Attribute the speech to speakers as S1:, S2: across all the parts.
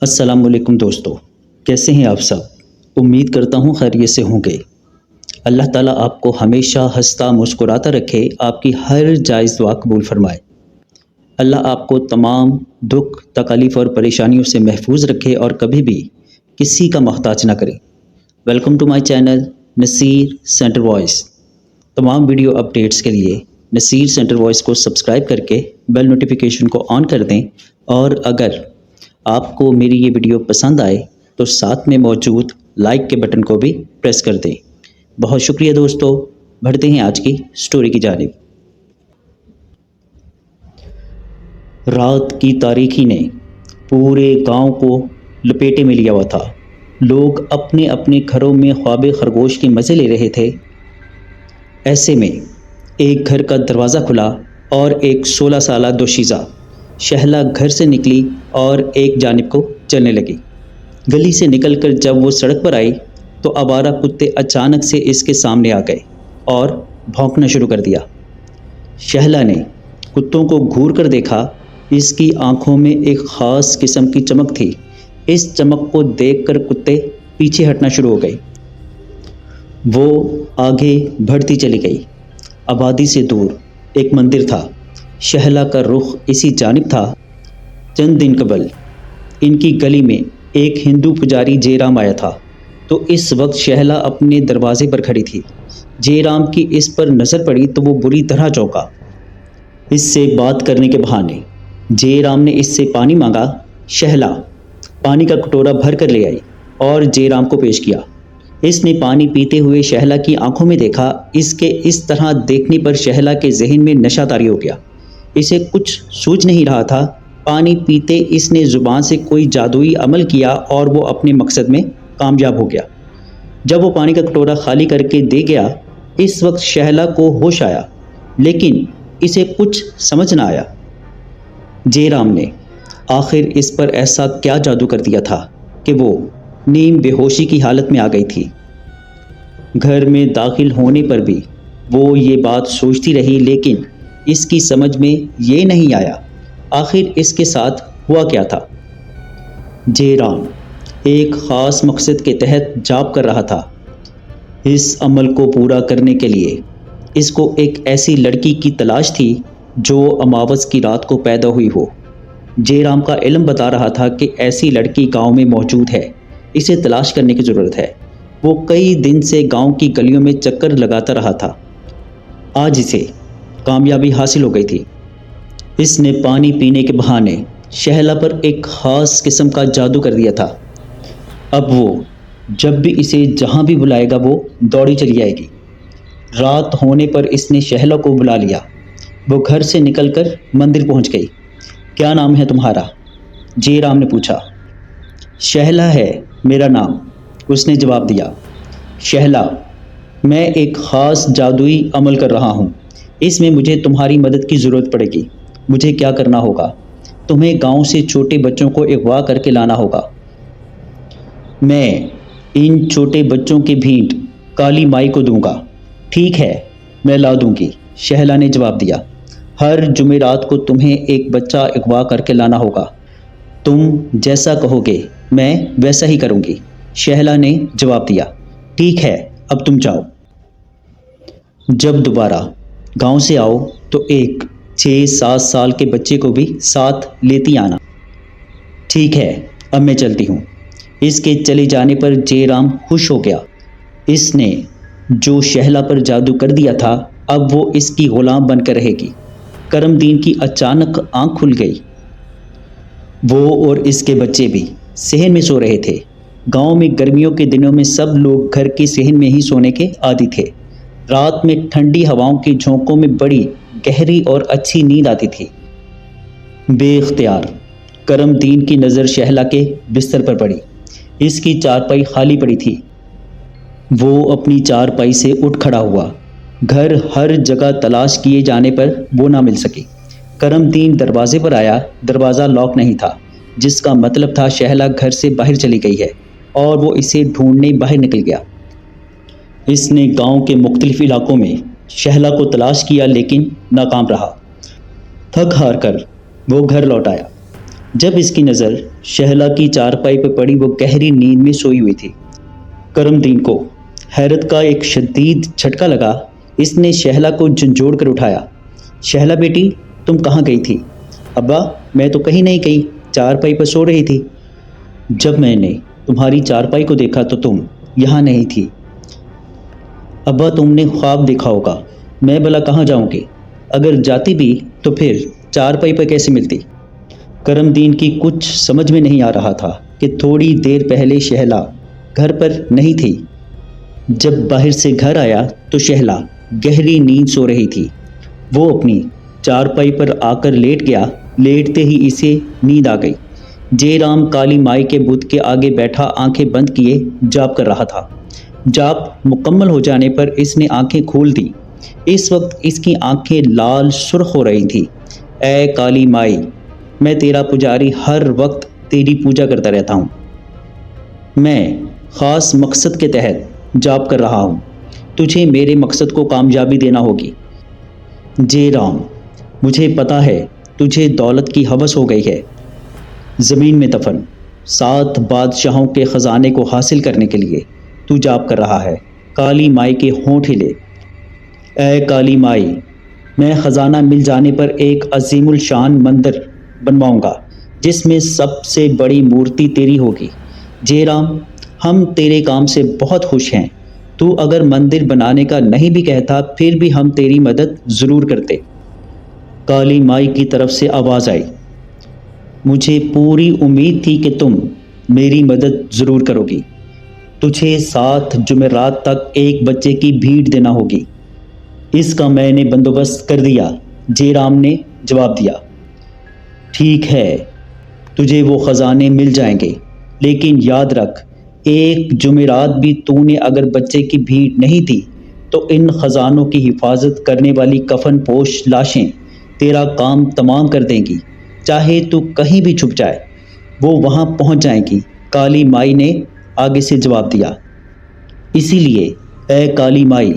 S1: अस्सलामुअलैकुम दोस्तों, कैसे हैं आप सब। उम्मीद करता हूँ खैरियत से होंगे। अल्लाह ताला आपको हमेशा हंसता मुस्कुराता रखे, आपकी हर जायज़ दुआ कबूल फरमाए। अल्लाह आपको तमाम दुख तकलीफ़ और परेशानियों से महफूज रखे और कभी भी किसी का मोहताज ना करे। Welcome to my channel Naseer centre voice. तमाम वीडियो अपडेट्स के लिए नसीर सेंटर वॉइस को सब्सक्राइब करके बेल नोटिफिकेशन को ऑन कर दें। और अगर आपको मेरी ये वीडियो पसंद आए तो साथ में मौजूद लाइक के बटन को भी प्रेस कर दें। बहुत शुक्रिया दोस्तों। बढ़ते हैं आज की स्टोरी की जानिब। रात की तारीकी ने पूरे गांव को लपेटे में लिया हुआ था। लोग अपने अपने घरों में ख्वाबे खरगोश के मज़े ले रहे थे। ऐसे में एक घर का दरवाज़ा खुला और एक 16 साला दोशीज़ा शहला घर से निकली और एक जानिब को चलने लगी। गली से निकलकर जब वो सड़क पर आई तो आवारा कुत्ते अचानक से इसके सामने आ गए और भौंकना शुरू कर दिया। शहला ने कुत्तों को घूर कर देखा। इसकी आंखों में एक ख़ास किस्म की चमक थी। इस चमक को देखकर कुत्ते पीछे हटना शुरू हो गए। वो आगे बढ़ती चली गई। आबादी से दूर एक मंदिर था। शहला का रुख इसी जानिब था। चंद दिन कबल इनकी गली में एक हिंदू पुजारी जयराम आया था, तो इस वक्त शहला अपने दरवाजे पर खड़ी थी। जयराम की इस पर नज़र पड़ी तो वो बुरी तरह चौंका। इससे बात करने के बहाने जयराम ने इससे पानी मांगा। शहला पानी का कटोरा भर कर ले आई और जयराम को पेश किया। इसने पानी पीते हुए शहला की आंखों में देखा। इसके इस तरह देखने पर शहला के जहन में नशा तारी हो गया। इसे कुछ सूझ नहीं रहा था। पानी पीते इसने ज़ुबान से कोई जादुई अमल किया और वो अपने मकसद में कामयाब हो गया। जब वो पानी का कटोरा खाली करके दे गया, इस वक्त शहला को होश आया, लेकिन इसे कुछ समझ ना आया। जयराम ने आखिर इस पर ऐसा क्या जादू कर दिया था कि वो नीम बेहोशी की हालत में आ गई थी। घर में दाखिल होने पर भी वो ये बात सोचती रही, लेकिन इसकी समझ में ये नहीं आया आखिर इसके साथ हुआ क्या था। जयराम एक ख़ास मकसद के तहत जाप कर रहा था। इस अमल को पूरा करने के लिए इसको एक ऐसी लड़की की तलाश थी जो अमावस की रात को पैदा हुई हो। जयराम का इल्म बता रहा था कि ऐसी लड़की गांव में मौजूद है, इसे तलाश करने की ज़रूरत है। वो कई दिन से गांव की गलियों में चक्कर लगाता रहा था। आज इसे कामयाबी हासिल हो गई थी। इसने पानी पीने के बहाने शहला पर एक ख़ास किस्म का जादू कर दिया था। अब वो जब भी इसे जहाँ भी बुलाएगा वो दौड़ी चली आएगी। रात होने पर इसने शहला को बुला लिया। वो घर से निकलकर मंदिर पहुँच गई। क्या नाम है तुम्हारा? जयराम ने पूछा। शहला है मेरा नाम, उसने जवाब दिया। शहला, मैं एक ख़ास जादुई अमल कर रहा हूँ। इसमें मुझे तुम्हारी मदद की ज़रूरत पड़ेगी। मुझे क्या करना होगा? तुम्हें गांव से छोटे बच्चों को अगवा करके लाना होगा। मैं इन छोटे बच्चों की भेंट काली माई को दूंगा। ठीक है, मैं ला दूंगी, शहला ने जवाब दिया। हर जुमेरात को तुम्हें एक बच्चा अगवा करके लाना होगा। तुम जैसा कहोगे मैं वैसा ही करूंगी, शहला ने जवाब दिया। ठीक है, अब तुम जाओ। जब दोबारा गांव से आओ तो एक 6-7 साल के बच्चे को भी साथ लेती आना। ठीक है, अब मैं चलती हूँ। इसके चले जाने पर जयराम खुश हो गया। इसने जो शहला पर जादू कर दिया था, अब वो इसकी गुलाम बनकर रहेगी। करमदीन की अचानक आंख खुल गई। वो और इसके बच्चे भी सहन में सो रहे थे। गांव में गर्मियों के दिनों में सब लोग घर के सहन में ही सोने के आदी थे। रात में ठंडी हवाओं के झोंकों में बड़ी गहरी और अच्छी नींद आती थी। बेख्तियार करमदीन की नज़र शहला के बिस्तर पर पड़ी। इसकी चारपाई खाली पड़ी थी। वो अपनी चारपाई से उठ खड़ा हुआ। घर हर जगह तलाश किए जाने पर वो ना मिल सकी। करमदीन दरवाजे पर आया। दरवाज़ा लॉक नहीं था, जिसका मतलब था शहला घर से बाहर चली गई है और वो इसे ढूंढने बाहर निकल गया। इसने गांव के मुख्तलिफ इलाकों में शहला को तलाश किया, लेकिन नाकाम रहा। थक हार कर वो घर लौट आया। जब इसकी नज़र शहला की चारपाई पर पड़ी वो गहरी नींद में सोई हुई थी। करमदीन को हैरत का एक शदीद झटका लगा। इसने शहला को झंझोड़ कर उठाया। शहला बेटी, तुम कहाँ गई थी? अब्बा, मैं तो कहीं नहीं गई, चारपाई पर सो रही थी। जब मैंने तुम्हारी चारपाई को देखा तो तुम यहाँ नहीं थी। अब्बा, तुमने ख्वाब देखा होगा। मैं भला कहाँ जाऊँगी? अगर जाती भी तो फिर चारपाई पर कैसे मिलती? करमदीन की कुछ समझ में नहीं आ रहा था कि थोड़ी देर पहले शहला घर पर नहीं थी। जब बाहर से घर आया तो शहला गहरी नींद सो रही थी। वो अपनी चारपाई पर आकर लेट गया। लेटते ही इसे नींद आ गई। जयराम काली माई के बुत के आगे बैठा आंखें बंद किए जाप कर रहा था। जाप मुकम्मल हो जाने पर इसने आंखें खोल दी। इस वक्त इसकी आंखें लाल सुर्ख हो रही थी। ऐ काली माई, मैं तेरा पुजारी हर वक्त तेरी पूजा करता रहता हूँ। मैं ख़ास मकसद के तहत जाप कर रहा हूँ। तुझे मेरे मकसद को कामयाबी देना होगी। जयराम, मुझे पता है तुझे दौलत की हवस हो गई है। ज़मीन में दफन 7 बादशाहों के ख़जाने को हासिल करने के लिए तू जाप कर रहा है। काली माई के होंठ हिले। ऐ काली माई, मैं ख़जाना मिल जाने पर एक अजीमुल शान मंदिर बनवाऊंगा जिसमें सबसे बड़ी मूर्ति तेरी होगी। जयराम, हम तेरे काम से बहुत खुश हैं। तू अगर मंदिर बनाने का नहीं भी कहता फिर भी हम तेरी मदद ज़रूर करते। काली माई की तरफ से आवाज़ आई। मुझे पूरी उम्मीद थी कि तुम मेरी मदद ज़रूर करोगी। तुझे 7 जुमेरात तक एक बच्चे की भीड़ देना होगी। इसका मैंने बंदोबस्त कर दिया। जयराम ने जवाब दिया। ठीक है, तुझे वो ख़जाने मिल जाएंगे, लेकिन याद रख, एक जुमेरात भी तूने अगर बच्चे की भीड़ नहीं दी तो इन ख़जानों की हिफाजत करने वाली कफन पोश लाशें तेरा काम तमाम कर देंगी। चाहे तू कहीं भी छुप जाए, वो वहाँ पहुँच जाएंगी। काली माई ने आगे से जवाब दिया। इसीलिए ऐ काली माई,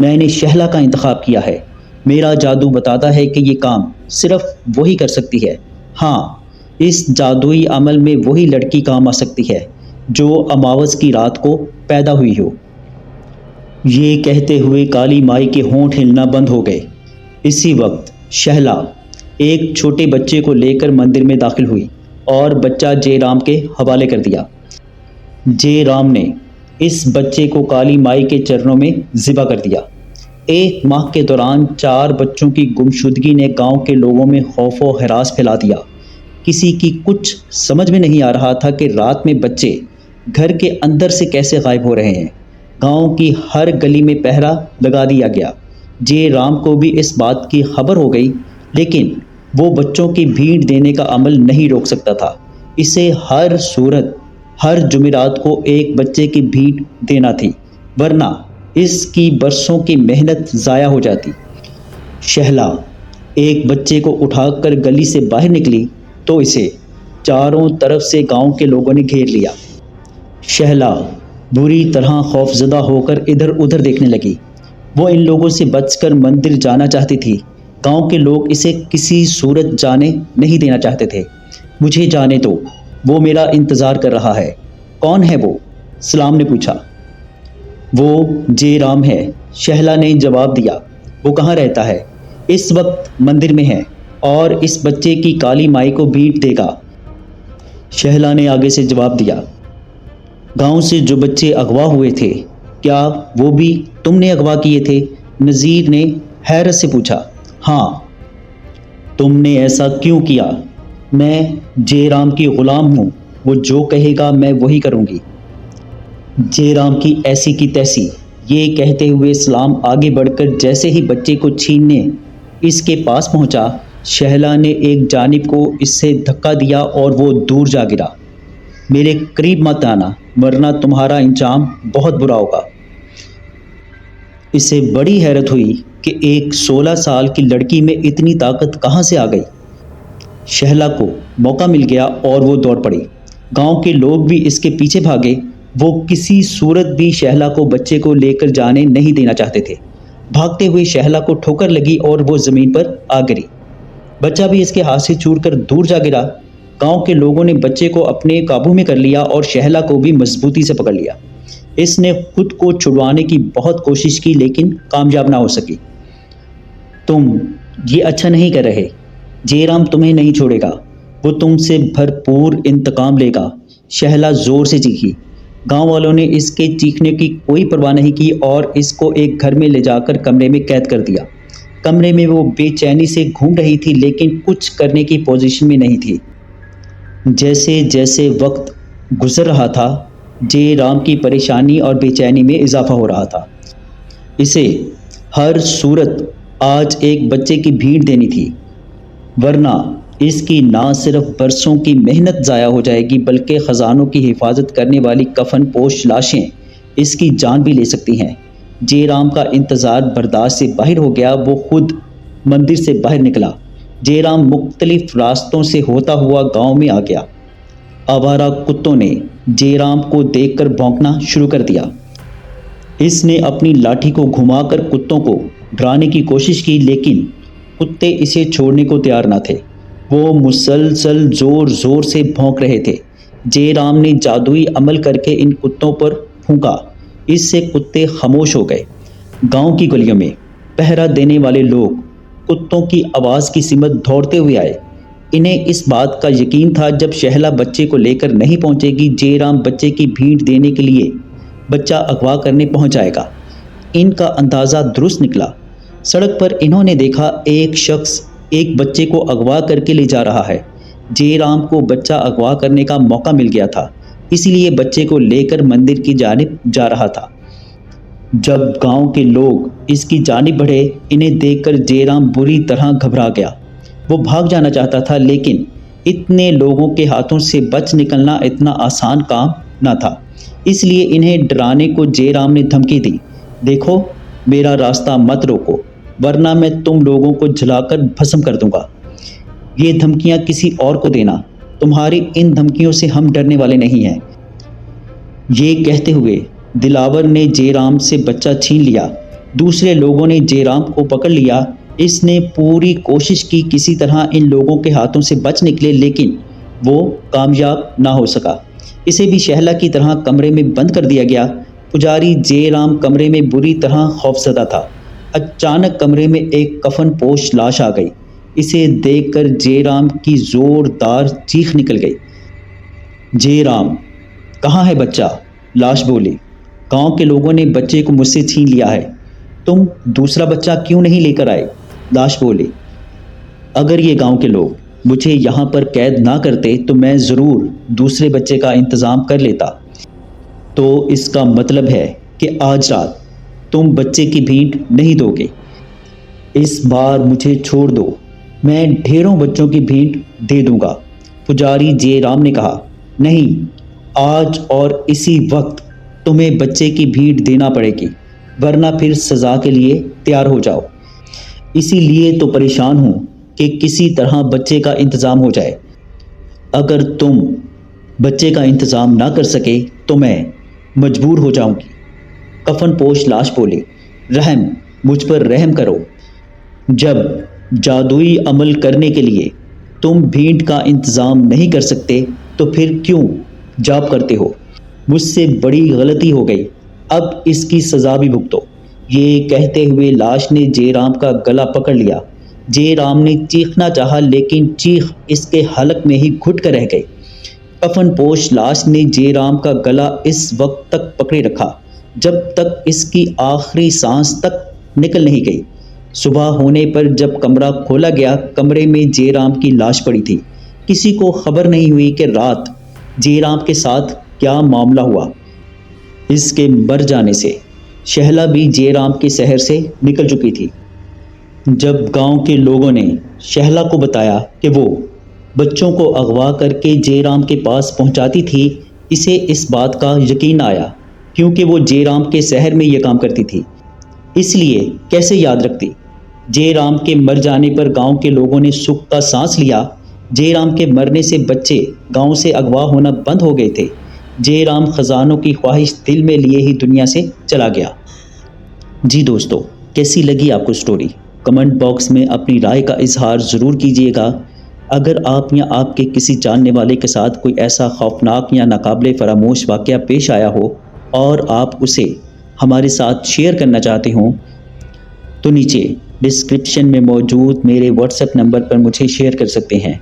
S1: मैंने शहला का इंतखाब किया है। मेरा जादू बताता है कि ये काम सिर्फ वही कर सकती है। हाँ, इस जादुई अमल में वही लड़की काम आ सकती है जो अमावस की रात को पैदा हुई हो। ये कहते हुए काली माई के होंठ हिलना बंद हो गए। इसी वक्त शहला एक छोटे बच्चे को लेकर मंदिर में दाखिल हुई और बच्चा जयराम के हवाले कर दिया। जयराम ने इस बच्चे को काली माई के चरणों में ज़िबा कर दिया। 1 माह के दौरान 4 बच्चों की गुमशुदगी ने गांव के लोगों में खौफ व हरास फैला दिया। किसी की कुछ समझ में नहीं आ रहा था कि रात में बच्चे घर के अंदर से कैसे गायब हो रहे हैं। गांव की हर गली में पहरा लगा दिया गया। जयराम को भी इस बात की खबर हो गई, लेकिन वो बच्चों की भीड़ देने का अमल नहीं रोक सकता था। इसे हर सूरत हर जुमेरात को एक बच्चे की भीड़ देना थी, वरना इसकी बरसों की मेहनत ज़ाया हो जाती। शहला एक बच्चे को उठाकर गली से बाहर निकली तो इसे चारों तरफ से गांव के लोगों ने घेर लिया। शहला बुरी तरह खौफजदा होकर इधर उधर देखने लगी। वो इन लोगों से बचकर मंदिर जाना चाहती थी। गांव के लोग इसे किसी सूरत जाने नहीं देना चाहते थे। मुझे जाने दो, वो मेरा इंतज़ार कर रहा है। कौन है वो? सलाम ने पूछा। वो जयराम है, शहला ने जवाब दिया। वो कहाँ रहता है? इस वक्त मंदिर में है और इस बच्चे की काली माई को भीख देगा। शहला ने आगे से जवाब दिया। गांव से जो बच्चे अगवा हुए थे, क्या वो भी तुमने अगवा किए थे? नज़ीर ने हैरत से पूछा। हाँ। तुमने ऐसा क्यों किया? मैं जयराम की ग़ुलाम हूँ, वो जो कहेगा मैं वही करूँगी। जयराम की ऐसी की तैसी ये कहते हुए सलाम आगे बढ़कर जैसे ही बच्चे को छीनने इसके पास पहुँचा, शहला ने एक जानिब को इससे धक्का दिया और वो दूर जा गिरा। मेरे करीब मत आना, वरना तुम्हारा इंजाम बहुत बुरा होगा। इसे बड़ी हैरत हुई कि एक 16 साल की लड़की में इतनी ताकत कहाँ से आ गई। शहला को मौका मिल गया और वो दौड़ पड़ी। गांव के लोग भी इसके पीछे भागे। वो किसी सूरत भी शहला को बच्चे को लेकर जाने नहीं देना चाहते थे। भागते हुए शहला को ठोकर लगी और वो ज़मीन पर आ गिरी। बच्चा भी इसके हाथ से छूटकर दूर जा गिरा। गांव के लोगों ने बच्चे को अपने काबू में कर लिया और शहला को भी मजबूती से पकड़ लिया। इसने खुद को छुड़वाने की बहुत कोशिश की लेकिन कामयाब ना हो सकी। तुम ये अच्छा नहीं कर रहे। जयराम तुम्हें नहीं छोड़ेगा, वो तुमसे भरपूर इंतकाम लेगा, शहला जोर से चीखी। गांव वालों ने इसके चीखने की कोई परवाह नहीं की और इसको एक घर में ले जाकर कमरे में कैद कर दिया। कमरे में वो बेचैनी से घूम रही थी लेकिन कुछ करने की पोजीशन में नहीं थी। जैसे जैसे वक्त गुजर रहा था, जयराम की परेशानी और बेचैनी में इजाफा हो रहा था। इसे हर सूरत आज एक बच्चे की भीड़ देनी थी, वरना इसकी ना सिर्फ बरसों की मेहनत ज़ाया हो जाएगी बल्कि ख़जानों की हिफाजत करने वाली कफन पोश लाशें इसकी जान भी ले सकती हैं। जयराम का इंतज़ार बर्दाश्त से बाहर हो गया। वो खुद मंदिर से बाहर निकला। जयराम मुख्तलिफ रास्तों से होता हुआ गांव में आ गया। आवारा कुत्तों ने जयराम को देखकर भौंकना शुरू कर दिया। इसने अपनी लाठी को घुमाकर कुत्तों को डराने की कोशिश की लेकिन कुत्ते इसे छोड़ने को तैयार न थे। वो मुसलसल ज़ोर ज़ोर से भौंक रहे थे। जयराम ने जादुई अमल करके इन कुत्तों पर फूंका। इससे कुत्ते खामोश हो गए। गांव की गलियों में पहरा देने वाले लोग कुत्तों की आवाज़ की सिमत दौड़ते हुए आए। इन्हें इस बात का यकीन था जब शहला बच्चे को लेकर नहीं पहुंचेगी, जयराम बच्चे की भीड़ देने के लिए बच्चा अगवा करने पहुंच जाएगा। इनका अंदाज़ा दुरुस्त निकला। सड़क पर इन्होंने देखा एक शख्स एक बच्चे को अगवा करके ले जा रहा है। जयराम को बच्चा अगवा करने का मौका मिल गया था, इसलिए बच्चे को लेकर मंदिर की जानिब जा रहा था। जब गांव के लोग इसकी जानिब बढ़े, इन्हें देखकर जयराम बुरी तरह घबरा गया। वो भाग जाना चाहता था लेकिन इतने लोगों के हाथों से बच निकलना इतना आसान काम ना था, इसलिए इन्हें डराने को जयराम ने धमकी दी। देखो, मेरा रास्ता मत रोको वरना मैं तुम लोगों को जलाकर भस्म कर दूंगा। ये धमकियां किसी और को देना, तुम्हारी इन धमकियों से हम डरने वाले नहीं हैं। ये कहते हुए दिलावर ने जयराम से बच्चा छीन लिया। दूसरे लोगों ने जयराम को पकड़ लिया। इसने पूरी कोशिश की किसी तरह इन लोगों के हाथों से बच निकले लेकिन वो कामयाब ना हो सका। इसे भी शहला की तरह कमरे में बंद कर दिया गया। पुजारी जयराम कमरे में बुरी तरह खौफजदा था। अचानक कमरे में एक कफन पोश लाश आ गई। इसे देखकर जयराम की जोरदार चीख निकल गई। जयराम, कहाँ है बच्चा? लाश बोली। गांव के लोगों ने बच्चे को मुझसे छीन लिया है। तुम दूसरा बच्चा क्यों नहीं लेकर आए? लाश बोली। अगर ये गांव के लोग मुझे यहाँ पर कैद ना करते तो मैं ज़रूर दूसरे बच्चे का इंतज़ाम कर लेता। तो इसका मतलब है कि आज रात तुम बच्चे की भीख नहीं दोगे। इस बार मुझे छोड़ दो, मैं ढेरों बच्चों की भीख दे दूंगा। पुजारी जयराम ने कहा। नहीं, आज और इसी वक्त तुम्हें बच्चे की भीख देना पड़ेगी, वरना फिर सज़ा के लिए तैयार हो जाओ। इसीलिए तो परेशान हूँ कि किसी तरह बच्चे का इंतज़ाम हो जाए। अगर तुम बच्चे का इंतज़ाम ना कर सके तो मैं मजबूर हो जाऊंगी। कफन पोश लाश बोली। रहम, मुझ पर रहम करो। जब जादुई अमल करने के लिए तुम भीड़ का इंतज़ाम नहीं कर सकते तो फिर क्यों जाप करते हो? मुझसे बड़ी गलती हो गई, अब इसकी सज़ा भी भुगतो। ये कहते हुए लाश ने जयराम का गला पकड़ लिया। जयराम ने चीखना चाहा लेकिन चीख इसके हलक में ही घुट कर रह गई। कफन पोश लाश ने जयराम का गला इस वक्त तक पकड़े रखा जब तक इसकी आखिरी सांस तक निकल नहीं गई। सुबह होने पर जब कमरा खोला गया, कमरे में जयराम की लाश पड़ी थी। किसी को खबर नहीं हुई कि रात जयराम के साथ क्या मामला हुआ। इसके मर जाने से शहला भी जयराम के शहर से निकल चुकी थी। जब गांव के लोगों ने शहला को बताया कि वो बच्चों को अगवा करके जयराम के पास पहुंचाती थी, इसे इस बात का यकीन आया क्योंकि वो जयराम के शहर में ये काम करती थी। इसलिए कैसे याद रखती। जयराम के मर जाने पर गांव के लोगों ने सुख का सांस लिया। जयराम के मरने से बच्चे गांव से अगवा होना बंद हो गए थे। जयराम खजानों की ख्वाहिश दिल में लिए ही दुनिया से चला गया। जी दोस्तों, कैसी लगी आपको स्टोरी? कमेंट बॉक्स में अपनी राय का इजहार ज़रूर कीजिएगा। अगर आप या आपके किसी जानने वाले के साथ कोई ऐसा खौफनाक या नाकाबिले फरामोश वाक़या पेश आया हो और आप उसे हमारे साथ शेयर करना चाहते हों, तो नीचे डिस्क्रिप्शन में मौजूद मेरे व्हाट्सएप नंबर पर मुझे शेयर कर सकते हैं।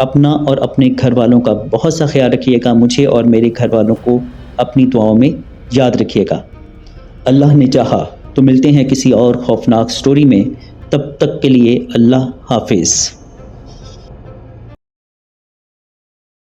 S1: अपना और अपने घर वालों का बहुत सा ख्याल रखिएगा। मुझे और मेरे घर वालों को अपनी दुआओं में याद रखिएगा। अल्लाह ने चाहा तो मिलते हैं किसी और खौफनाक स्टोरी में। तब तक के लिए अल्लाह हाफिज़।